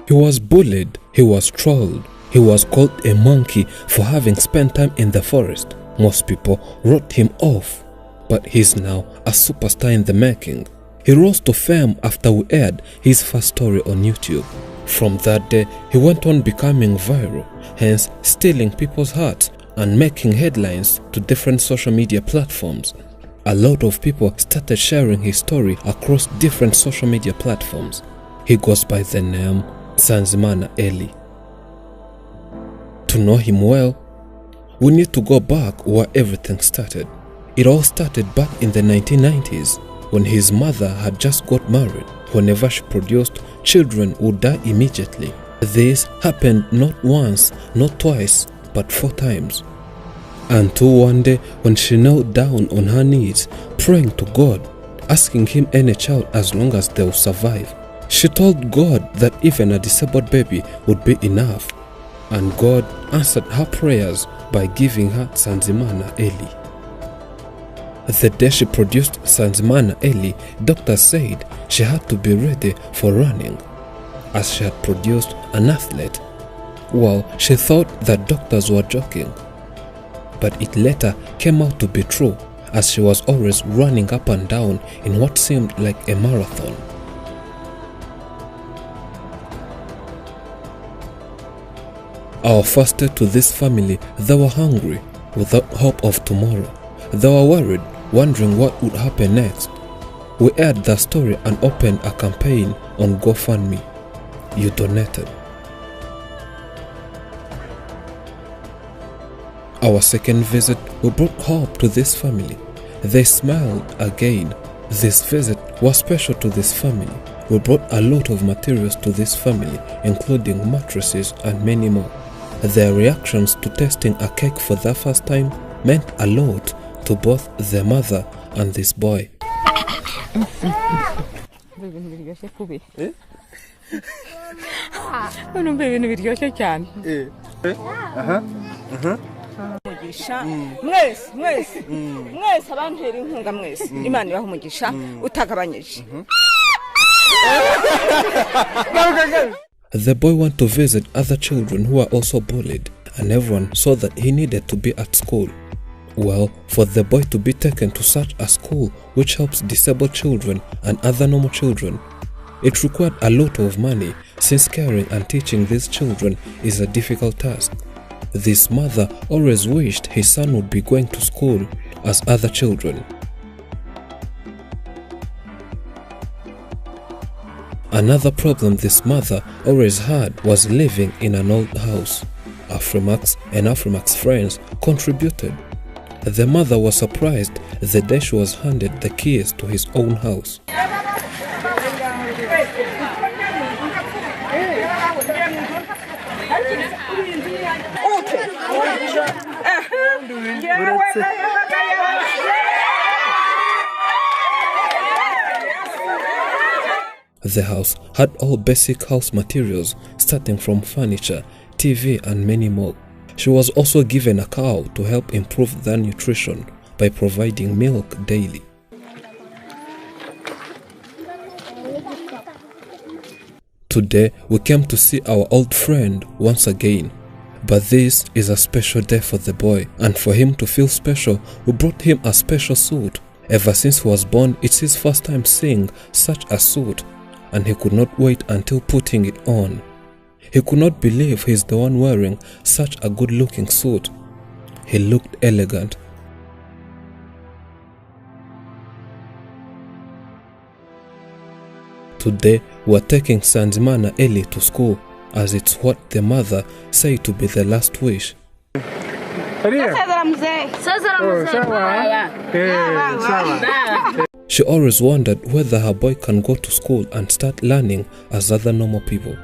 He was bullied, he was trolled, he was called a monkey for having spent time in the forest. Most people wrote him off, but he's now a superstar in the making. He rose to fame after we aired his first story on YouTube. From that day, he went on becoming viral, hence stealing people's hearts and making headlines to different social media platforms. A lot of people started sharing his story across different social media platforms. He goes by the name Samayn Elle. To know him well, we need to go back where everything started. It all started back in the 1990s when his mother had just got married. Whenever she produced, children would die immediately. This happened not once, not twice, but 4 times. Until one day when she knelt down on her knees, praying to God, asking him any child as long as they will survive. She told God that even a disabled baby would be enough. And God answered her prayers by giving her Samayn Elle. The day she produced Samayn Elle, doctors said she had to be ready for running, as she had produced an athlete. Well, she thought that doctors were joking, but it later came out to be true, as she was always running up and down in what seemed like a marathon. Our first day to this family, they were hungry, without hope of tomorrow. They were worried, wondering what would happen next. We aired the story and opened a campaign on GoFundMe. You donated. Our second visit, we brought hope to this family. They smiled again. This visit was special to this family. We brought a lot of materials to this family, including mattresses and many more. Their reactions to tasting a cake for the first time meant a lot to both the mother and this boy. The boy went to visit other children who were also bullied, and everyone saw that he needed to be at school. Well, for the boy to be taken to such a school which helps disabled children and other normal children, it required a lot of money, since caring and teaching these children is a difficult task. This mother always wished his son would be going to school as other children. Another problem this mother always had was living in an old house. Afrimax and Afrimax friends contributed. The mother was surprised the day she was handed the keys to his own house. The house had all basic house materials, starting from furniture, TV and many more. She was also given a cow to help improve their nutrition by providing milk daily. Today we came to see our old friend once again. But this is a special day for the boy, and for him to feel special, we brought him a special suit. Ever since he was born, it's his first time seeing such a suit, and he could not wait until putting it on. He could not believe he's the one wearing such a good-looking suit. He looked elegant. Today, we're taking Samayn Elle to school, as it's what the mother said to be the last wish. She always wondered whether her boy can go to school and start learning as other normal people.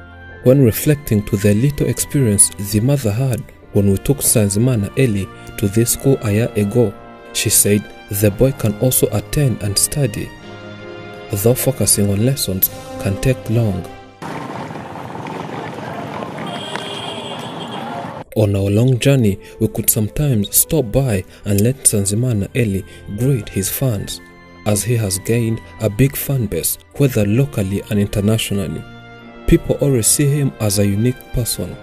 When reflecting to the little experience the mother had when we took Samayn Elle to this school a year ago, she said the boy can also attend and study, though focusing on lessons can take long. On our long journey, we could sometimes stop by and let Samayn Elle greet his fans, as he has gained a big fan base, whether locally and internationally. People always see him as a unique person.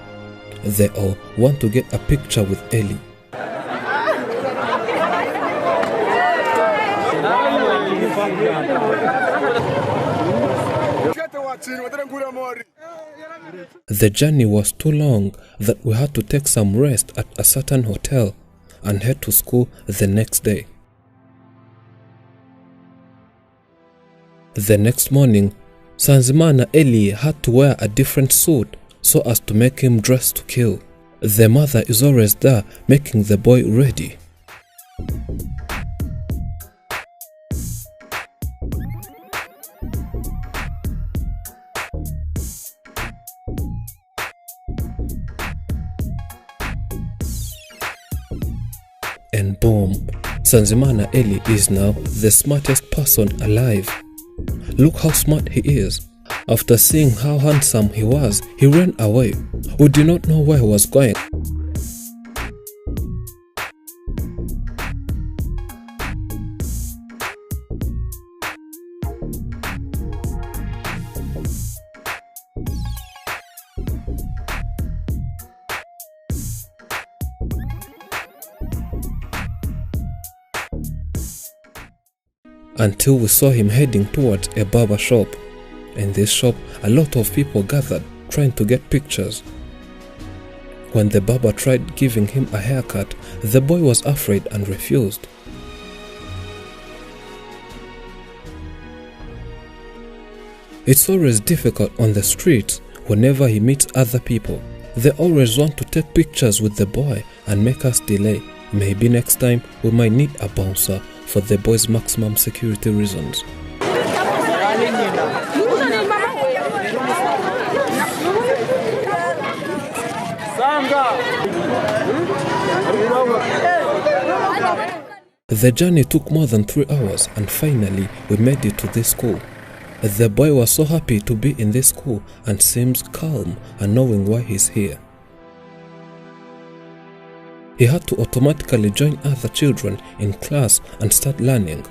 They all want to get a picture with Ellie. The journey was too long that we had to take some rest at a certain hotel and head to school the next day. The next morning, Sanzimana Ellie had to wear a different suit so as to make him dress to kill. The mother is always there making the boy ready. And boom, Sanzimana Ellie is now the smartest person alive. Look how smart he is. After seeing how handsome he was, he ran away. We do not know where he was going. Until we saw him heading towards a barber shop. In this shop, a lot of people gathered trying to get pictures. When the barber tried giving him a haircut, the boy was afraid and refused. It's always difficult on the streets whenever he meets other people. They always want to take pictures with the boy and make us delay. Maybe next time we might need a bouncer for the boy's maximum security reasons. The journey took more than 3 hours and finally we made it to this school. The boy was so happy to be in this school and seems calm and knowing why he's here. He had to automatically join other children in class and start learning.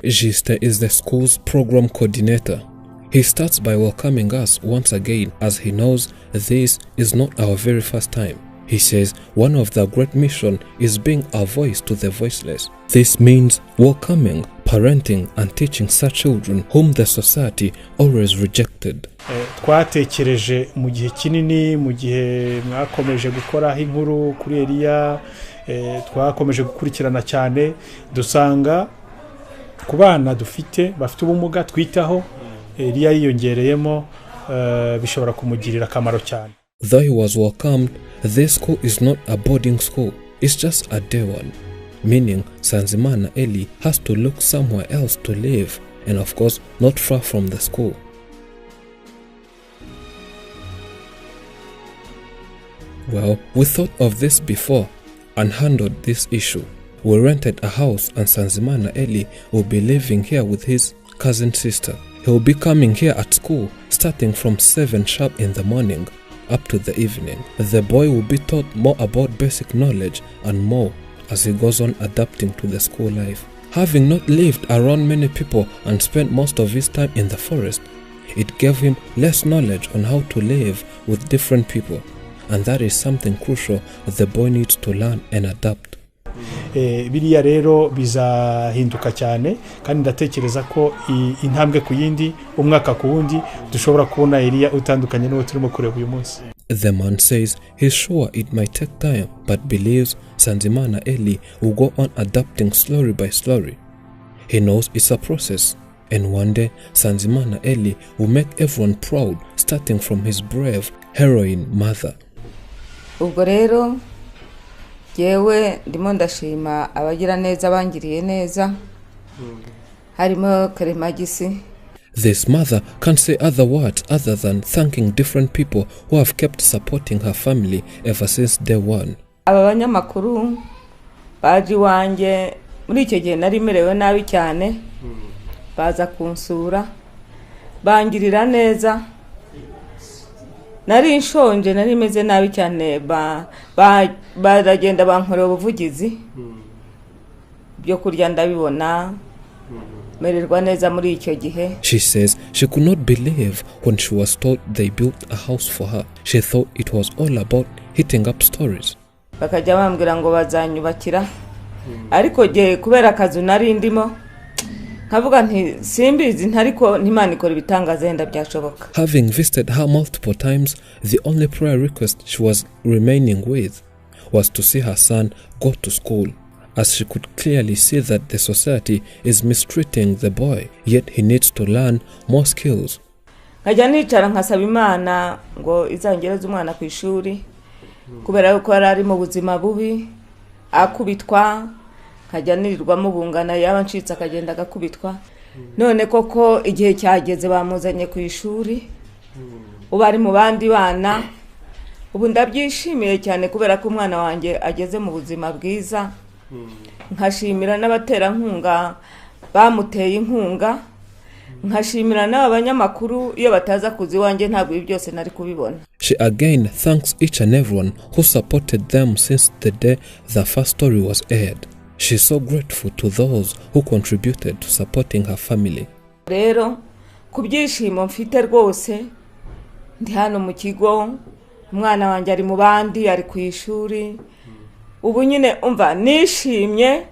Juste is the school's program coordinator. He starts by welcoming us once again as he knows this is not our very first time. He says one of the great mission is being a voice to the voiceless. This means welcoming, parenting and teaching such children whom the society always rejected. Twatekereje mu gihe kinini mu gihe mwakomeje gukora inkuru kuri Elia, twakomeje gukurikirana cyane dusanga ku bana dufite bafite ubumuga twitaho Elia yiyongereyemo bishobora kumugirira akamaro cyane. Though he was welcomed, this school is not a boarding school, it's just a day one. Meaning Sanzimana Ellie has to look somewhere else to live, and of course not far from the school. Well, we thought of this before and handled this issue. We rented a house and Sanzimana Ellie will be living here with his cousin sister. He will be coming here at school starting from 7 sharp in the morning up to the evening. The boy will be taught more about basic knowledge and more as he goes on adapting to the school life. Having not lived around many people and spent most of his time in the forest, it gave him less knowledge on how to live with different people. And that is something crucial the boy needs to learn and adapt. Biriya rero bizahinduka cyane kandi ndatekereza ko intambwe ku yindi umwaka ku wundi dushobora kubona Elia utandukanye n'uwo turimo kureba uyu munsi. The man says he's sure it might take time but believes Sanzimana Ellie will go on adapting slowly by slowly. He knows it's a process and one day Sanzimana Ellie will make everyone proud starting from his brave heroine mother. Ubwo rero yewe ndimo ndashima abagira neza bangiriye neza harimo Karemagisi. This mother can't say other words other than thanking different people who have kept supporting her family ever since day one. Aba banyamakuru baji wanjye muri icyo gihe nari merewe nabi cyane baza kunsura bangirira neza nari nshonje nari meze nabi cyane baragenda bankorera ubuvugizi byo kurya ndabibona mererwa neza muri icyo gihe. She says she could not believe when she was told they built a house for her. She thought it was all about hitting up stories. Bakajya bambwira ngo bazanyubakira, ariko je kubera akazi nari ndimo nkavuga nti simbizi ntariko n'Imana ikora ibitangaza yenda byashoboka. Having visited her multiple times, the only prayer request she was remaining with was to see her son go to school, as she could clearly see that the society is mistreating the boy, yet he needs to learn more skills. Nkajya nicara nkasaba Imana ngo izangereze umwana ku ishuri kubera yuko ari mu buzima bubi, akubitwa, nkajya nirirwa mubungana yaba ncitse akagenda agakubitwa. None koko igihe cyageze bamuzanye ku ishuri, ubu ari mu bandi bana. Ubu ndabyishimiye cyane kubera ko umwana wanjye ageze mu buzima bwiza. Nkashimira n'abaterankunga bamuteye inkunga, nkashimira n'abanyamakuru iyo bataza kuzi wanjye ntabwo ibi byose nari kubibona. She again thanks each and everyone who supported them since the day the first story was aired. She is so grateful to those who contributed to supporting her family. Rero kubyishimo mfite rwose, ndi hano mu kigo, umwana wanjye ari mu bandi, ari ku ishuri. Ubu nyine umva nishimye,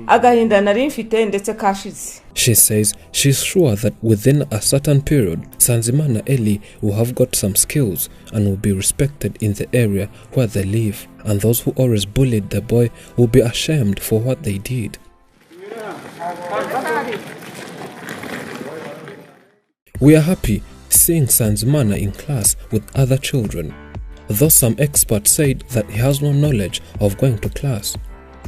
agahinda nari mfite ndetse kashize. She says she is sure that within a certain period, Sanzimana Ellie will have got some skills and will be respected in the area where they live, and those who always bullied the boy will be ashamed for what they did. We are happy seeing Sanzimana in class with other children, though some experts said that he has no knowledge of going to class.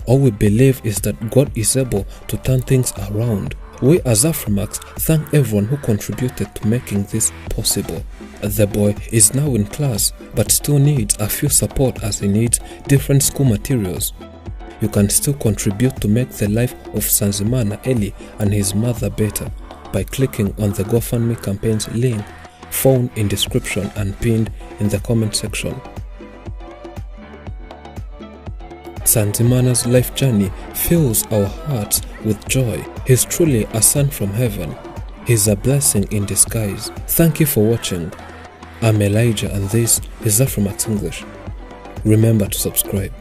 All we believe is that God is able to turn things around. We as Afrimax thank everyone who contributed to making this possible. The boy is now in class but still needs a few support as he needs different school materials. You can still contribute to make the life of Sanzimana Ellie and his mother better by clicking on the GoFundMe campaign's link found in description and pinned in the comment section. Sanzimana's life journey fills our hearts with joy. He's truly a son from heaven. He's a blessing in disguise. Thank you for watching. I'm Elijah and this is Afrimax English. Remember to subscribe.